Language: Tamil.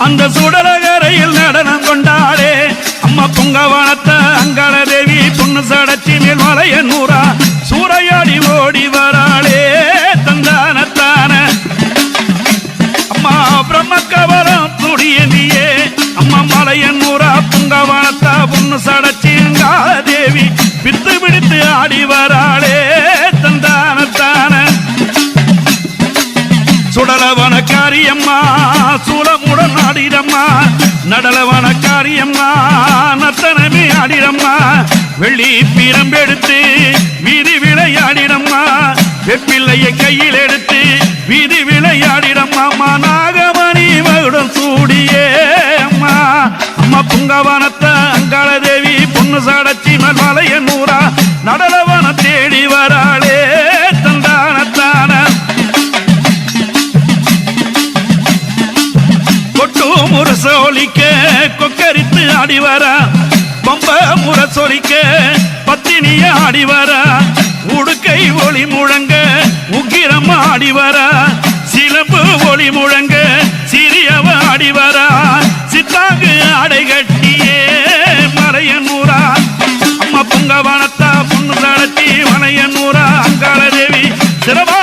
அந்த சுடலகரையில் நடனம் கொண்டாடே அம்மா புங்கவனத்த அங்காள தேவி பொண்ணு சடச்சி மேல் மலையனூரா சூறையாடி ஓடி வராளே தந்தானத்தான அம்மா பிரம்மக்கவரம் துடியந்தியே அம்மா மலையனூரா புங்கவனத்தா பொண்ணு சடச்சி அங்காள தேவி பித்து பிடித்து ஆடி வராளே தந்தானத்தான சுடலவன காரியம்மா சூலமுடன் ஆடிடம்மா நடலவன காரியம்மா நத்தனமே ஆடிடம்மா வெள்ளி பீரம்பெடுத்து வீதி விளையாடிடம்மா வெப்பிள்ளையை கையில் எடுத்து வீதி விளையாடிடம்மா நாகமணி மகுடம் சூடியே அம்மா அம்மா புங்கவனத்த அங்காள தேவி பொண்ணு சாடச்சி மலையனூரா நடலவன தேடி வராளே தந்தானத்தான முரசொலிக்க கொக்கரித்து ஆடிவரா பம்ப முரசொலிக்க பத்தினிய ஆடிவரா உடுக்கை ஒளி முழங்க உக்கிரம் ஆடிவரா சிலம்பு ஒளி முழங்க சிறியவ ஆடிவரா சித்தாங்கு ஆடை கட்டியே மலையனூரா அம்மா புங்கவனத்தா பொண்ணு தளத்தி மலையனூரா அங்காள தேவி சிறவா